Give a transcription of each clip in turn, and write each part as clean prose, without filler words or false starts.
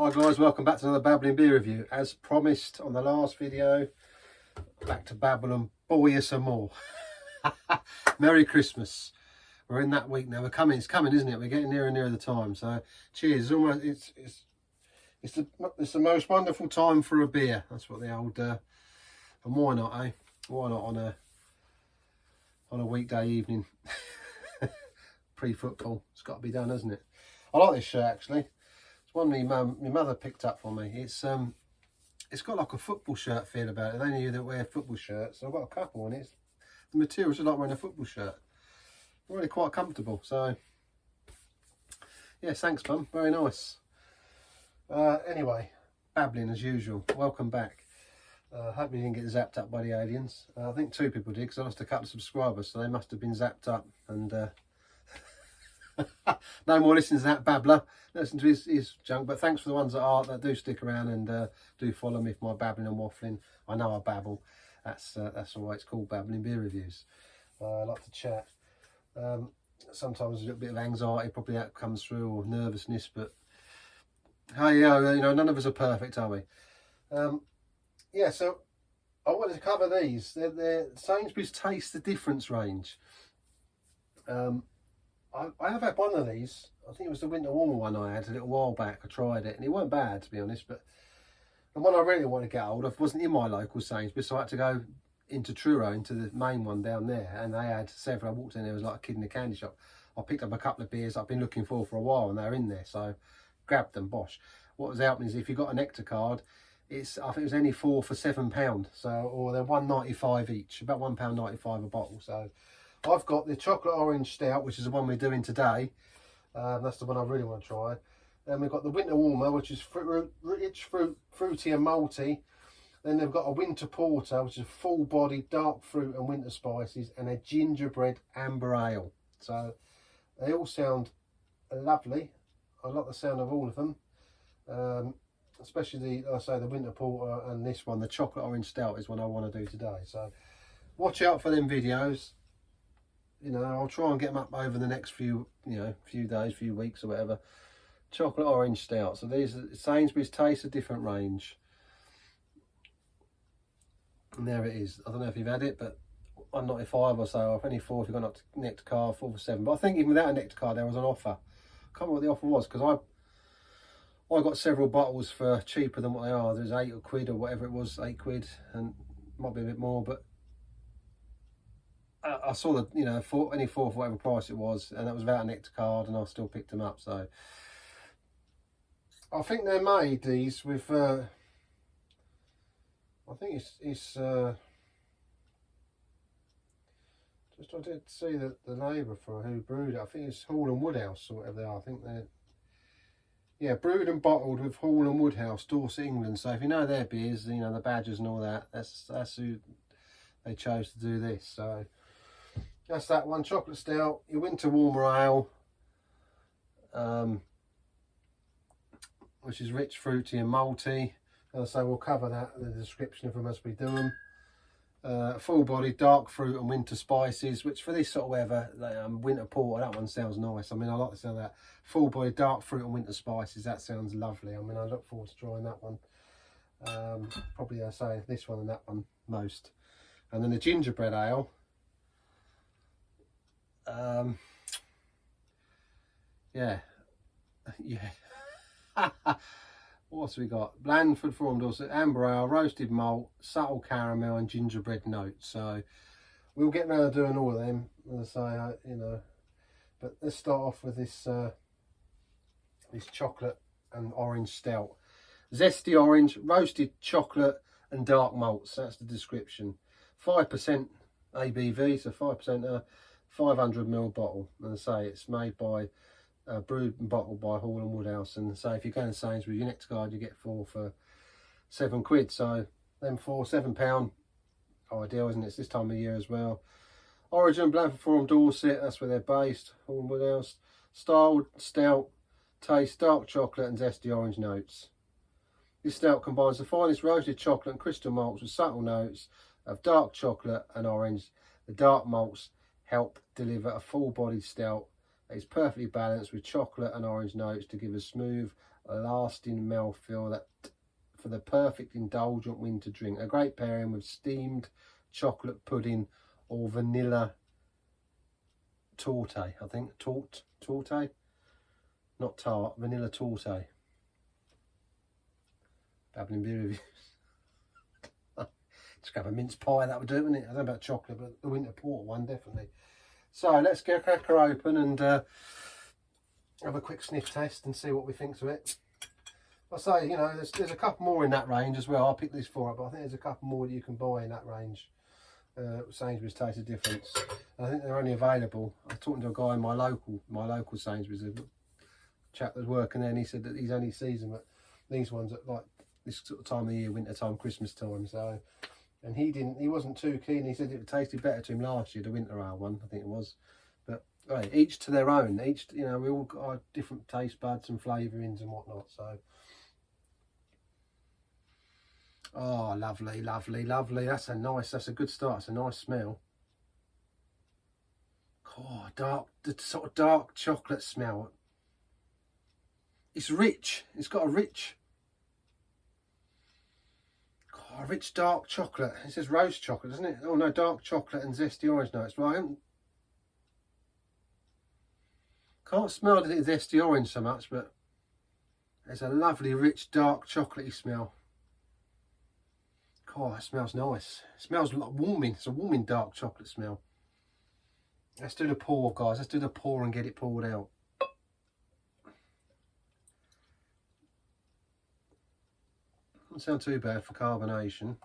Hi guys, welcome back to another Babbling beer review. As promised on the last video, back to babble and bore you some more. Merry Christmas. We're in that week now. It's coming, isn't it? We're getting nearer and nearer the time. So cheers. It's the most wonderful time for a beer. That's what the old and why not, eh? Why not on a weekday evening? Pre-football. It's got to be done, hasn't it? I like this shirt actually. One my mother picked up for me. It's got like a football shirt feel about it. They knew that wear football shirts, so I've got a couple, and the materials are like wearing a football shirt. Really quite comfortable. So yeah, thanks, Mum. Very nice. Anyway, babbling as usual. Welcome back. Hope you didn't get zapped up by the aliens. I think 2 people did because I lost a couple of subscribers, so they must have been zapped up and. No more listening to that babbler. Listen to his junk, but thanks for the ones that do stick around and do follow me for my babbling and waffling. I know I babble. That's why it's called Babbling Beer Reviews. I like to chat. Sometimes a little bit of anxiety probably that comes through, or nervousness, but hey, you know, none of us are perfect, are we? Yeah, so I wanted to cover these. They're Sainsbury's Taste the Difference range. I have had one of these. I think it was the winter warmer one I had a little while back. I tried it and it weren't bad, to be honest, but the one I really want to get hold of wasn't in my local Sainsbury's, so I had to go into Truro, into the main one down there, and they had several. I walked in there, it was like a kid in a candy shop. I picked up a couple of beers I've been looking for a while, and they're in there, so grabbed them, bosh. What was happening is if you got a Nectar card, I think it was only 4 for £7, so, or they're £1.95 each, about £1.95 a bottle. So I've got the chocolate orange stout, which is the one we're doing today. That's the one I really want to try. Then we've got the winter warmer, which is rich fruity and malty. Then they've got a winter porter, which is full-bodied dark fruit and winter spices, and a gingerbread amber ale. So they all sound lovely. I like the sound of all of them, especially the winter porter, and this one, the chocolate orange stout, is one I want to do today. So watch out for them videos. You know, I'll try and get them up over the next few days, few weeks or whatever. Chocolate orange stout. So these are Sainsbury's Taste a Different range. And there it is. I don't know if you've had it, but £1.95 or so. If any 4 if you've got a Nectar card, 4 for £7. But I think even without a Nectar card, there was an offer. I can't remember what the offer was, because I got several bottles for cheaper than what they are. There's £8 or whatever it was, £8, and might be a bit more, but I saw the, you know, any 4 for whatever price it was, and that was without a Nectar card, and I still picked them up. So I think they're made, these, with I think it's just, I did see the labour for who brewed it. I think it's Hall and Woodhouse or whatever they are. I think they're, yeah, brewed and bottled with Hall and Woodhouse, Dorset, England. So if you know their beers, you know, the Badgers and all that, that's who they chose to do this. So that's that one. Chocolate stout, your winter warmer ale, which is rich, fruity and malty. As I say, we'll cover that in the description of them as we do them. Full body, dark fruit and winter spices, which for this sort of weather, winter porter, that one sounds nice. I mean, I like the sound of that. Full body, dark fruit and winter spices, that sounds lovely. I mean, I look forward to trying that one. Probably, I say, this one and that one most. And then the gingerbread ale. Yeah. What's we got? Blandford formed also amber ale, roasted malt, subtle caramel and gingerbread notes. So we'll get round to doing all of them, as I say, you know. But let's start off with this this chocolate and orange stout. Zesty orange, roasted chocolate and dark malts. That's the description. 5% ABV, so 5%, 500ml bottle. And I say it's made by, brewed and bottled by Hall and Woodhouse. And so if you're going to Sainsbury's, your Nectar card, you get 4 for £7. So them £7 ideal, isn't it? It's this time of year as well. Origin, Blandford Forum, Dorset, that's where they're based. Hall and Woodhouse. Styled stout, taste dark chocolate and zesty orange notes. This stout combines the finest roasted chocolate and crystal malts with subtle notes of dark chocolate and orange. The dark malts help deliver a full-bodied stout that is perfectly balanced with chocolate and orange notes to give a smooth a lasting mouthfeel that for the perfect indulgent winter drink. A great pairing with steamed chocolate pudding or vanilla torte. I think torte, not tart, vanilla torte. Babbling beer reviews. Just grab a mince pie, that would do it, wouldn't it? I don't know about chocolate, but the winter port one definitely. So let's get a cracker open and have a quick sniff test and see what we think of it. I say, you know, there's a couple more in that range as well. I picked these 4 up, but I think there's a couple more that you can buy in that range. Sainsbury's Taste of Difference. And I think they're only available. I was talking to a guy in my local Sainsbury's, a chap that's working there, and he said that he's only sees them at these ones at like this sort of time of year, winter time, Christmas time. So, and he wasn't too keen. He said it tasted better to him last year, the winter ale one, I think it was. But right, each to their own. Each, you know, we all got our different taste buds and flavourings and whatnot. So, oh, lovely, lovely, lovely. That's a good start. It's a nice smell. Oh, the sort of dark chocolate smell. It's rich. It's got a rich dark chocolate. It says roast chocolate, doesn't it? Oh no, dark chocolate and zesty orange notes. Well, I can't smell the zesty orange so much, but there's a lovely, rich, dark chocolatey smell. Oh, it smells nice. It smells like warming. It's a warming dark chocolate smell. Let's do the pour, guys. Let's do the pour and get it poured out. Doesn't sound too bad for carbonation.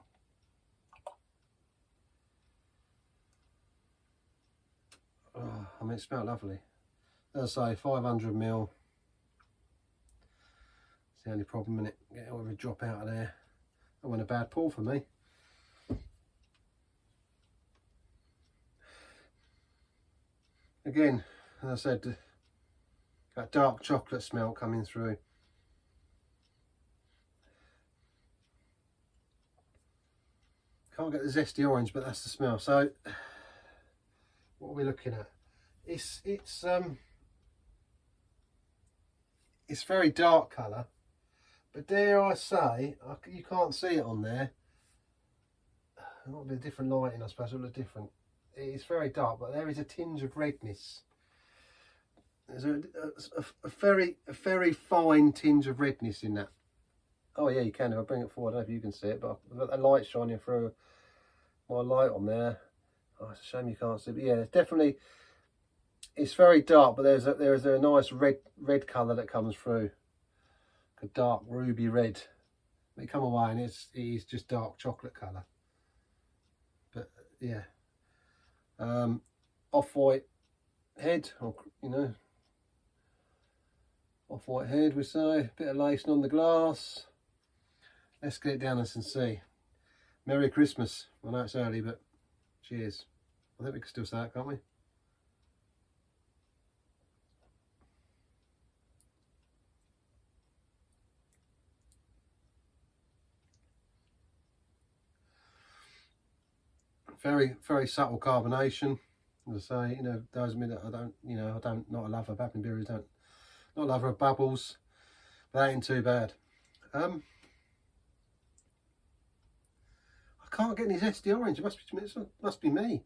Oh, I mean, it smells lovely. As I say, 500ml. It's the only problem in it. Get it over a drop out of there. That wasn't a bad pour for me. Again, as I said, that dark chocolate smell coming through. Can't get the zesty orange, but that's the smell. So, what are we looking at? It's very dark colour, but dare I say, you can't see it on there. It might be a different lighting, I suppose. It'll look different. It's very dark, but there is a tinge of redness. There's a very fine tinge of redness in that. Oh yeah, you can. If I bring it forward, I don't know if you can see it, but I've got the light shining through my light on there. Oh, it's a shame you can't see, but yeah, it's definitely. It's very dark, but there's a nice red colour that comes through, a dark ruby red. They come away and it is just dark chocolate colour. But yeah, off-white head, or you know, off-white head. We say, bit of lacing on the glass. Let's get it down and see. Merry Christmas. I know it's early, but cheers. I think we can still say that, can't we? Very subtle carbonation. As I say, you know, those of me that not a lover of babbling beers, not a lover of bubbles, but that ain't too bad. I can't get any zesty orange. It must be me.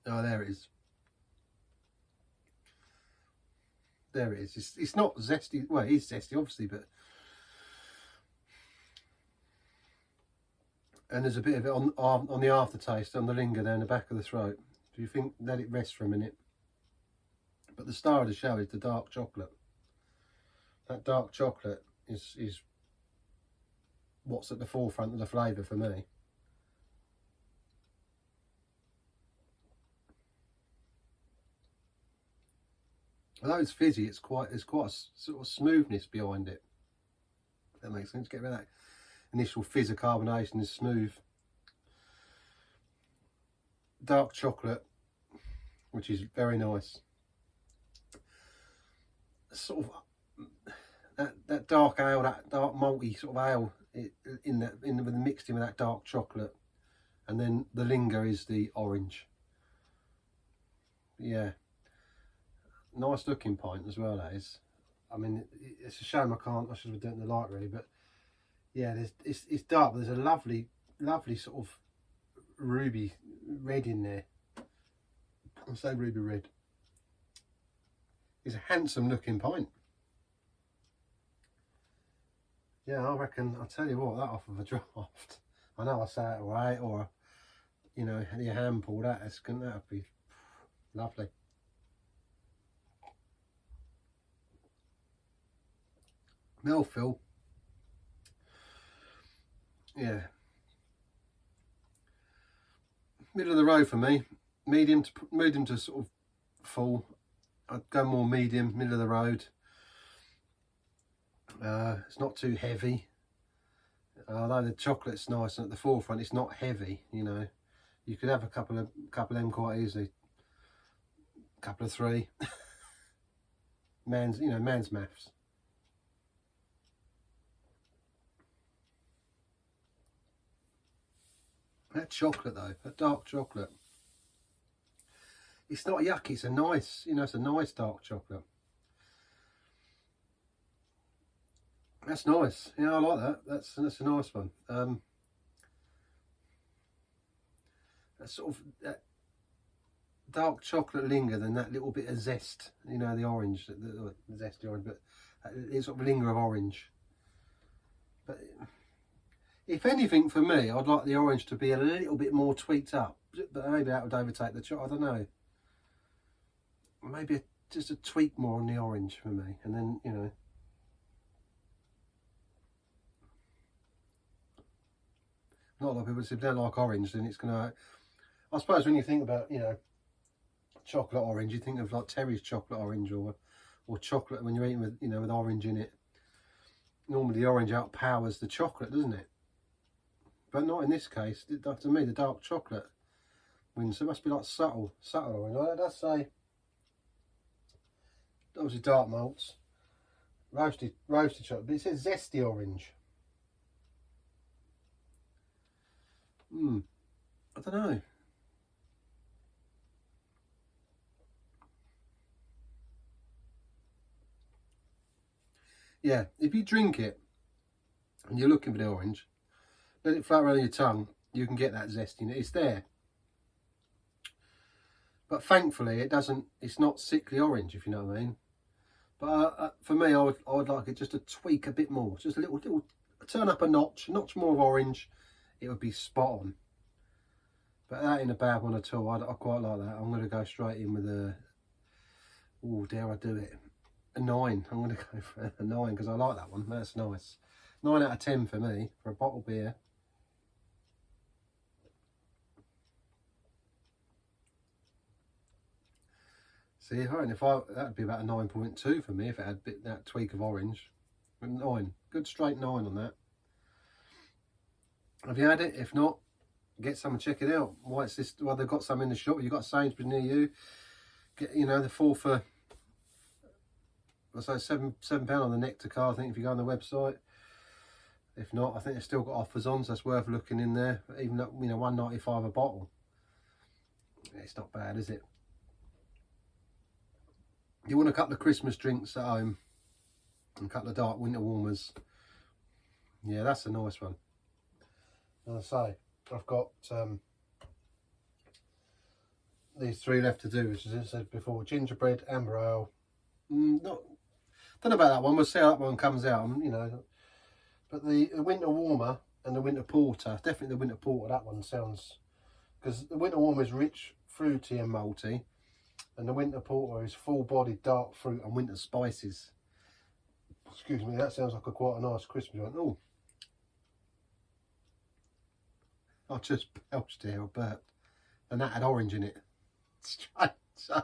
Oh, there it is. There it is. It's not zesty. Well, it is zesty, obviously, but and there's a bit of it on the aftertaste, on the linger down the back of the throat. Do you think let it rest for a minute? But the star of the show is the dark chocolate. That dark chocolate is what's at the forefront of the flavour for me. Although it's fizzy, there's quite a sort of smoothness behind it. If that makes sense. Get rid of that initial fizz of carbonation is smooth. Dark chocolate, which is very nice. Sort of that dark ale, that dark malty sort of ale mixed in with that dark chocolate, and then the linger is the orange. Yeah, nice looking pint as well, that is. I mean, it's a shame I should have done it in the light really, but yeah, it's dark, but there's a lovely sort of ruby red in there. I say ruby red. It's a handsome looking pint. Yeah, I reckon, I'll tell you what, that off of a draft. I know I say it right, or, you know, your hand pull, that'd be lovely. Mouthfeel. Yeah. Middle of the road for me. Medium to sort of full. I'd go more medium, middle of the road. It's not too heavy. Although the chocolate's nice and at the forefront, it's not heavy. You know, you could have a couple of them quite easily. A couple of three. man's maths. That chocolate though, that dark chocolate. It's not yucky. It's a nice, it's a nice dark chocolate. That's nice. Yeah, I like that. That's a nice one. That's sort of that dark chocolate linger, then that little bit of zest. You know, the orange, the zesty orange, but it's sort of linger of orange. But if anything, for me, I'd like the orange to be a little bit more tweaked up. But maybe that would overtake the chocolate. I don't know. Maybe just a tweak more on the orange for me, and then not a lot of people, if they don't like orange, then it's gonna, I suppose when you think about chocolate orange, you think of like Terry's chocolate orange, or chocolate when you're eating with with orange in it. Normally the orange outpowers the chocolate, doesn't it? But not in this case. To me, the dark chocolate wins. So it must be like subtle orange. I'd say obviously dark malts, roasted chocolate, but it says zesty orange. I don't know. Yeah, if you drink it and you're looking for the orange, let it float around your tongue, you can get that zestiness. It's there. But thankfully it's not sickly orange, if you know what I mean. But for me, I would like it just to tweak a bit more, just a little turn up a notch more of orange. It would be spot on. But that ain't a bad one at all. I quite like that. I'm going to go straight in with a, oh, dare I do it, a 9. I'm going to go for a 9 because I like that one. That's nice. 9 out of 10 for me for a bottle beer. See, that'd be about a 9.2 for me if it had that tweak of orange. But 9, good straight 9 on that. Have you had it? If not, get some and check it out. Why it's this? Well, they've got some in the shop. You've got Sainsbury's near you. Get the 4 for, I say £7 on the Nectar card. I think if you go on the website. If not, I think they've still got offers on, so it's worth looking in there. Even at £1.95 a bottle. It's not bad, is it? You want a couple of Christmas drinks at home, and a couple of dark winter warmers. Yeah, that's a nice one. As I say, I've got these 3 left to do, which as I said before: gingerbread, amber ale. Don't know about that one. We'll see how that one comes out. But the winter warmer and the winter porter, definitely the winter porter. That one sounds, because the winter warmer is rich, fruity, and malty. And the winter porter is full-bodied dark fruit and winter spices. Excuse me, that sounds like quite a nice Christmas one. Oh, I just belched here, or burped, and that had orange in it. Straight. So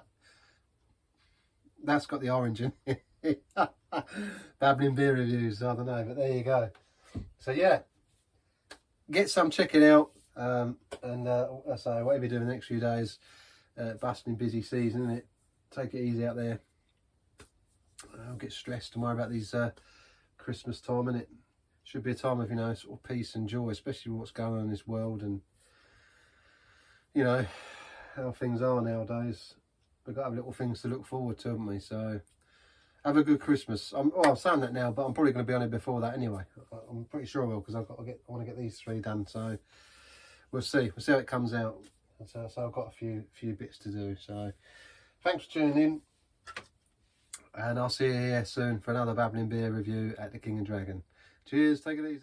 that's got the orange in it. Babbling beer reviews, I don't know, but there you go. So yeah, get some, check it out, and I say, whatever you do in the next few days. Bustling busy season, isn't it? Take it easy out there. Don't get stressed and worry about these Christmas time, innit? Should be a time of sort of peace and joy, especially with what's going on in this world. And you know, how things are nowadays. We've got to have little things to look forward to, haven't we? So have a good Christmas. I'm saying that now, but I'm probably going to be on it before that anyway. I'm pretty sure I will, because I want to get these 3 done. So we'll see how it comes out. So I've got a few bits to do. So thanks for tuning in, and I'll see you here soon for another Babbling beer review at the King and Dragon. Cheers, take it easy.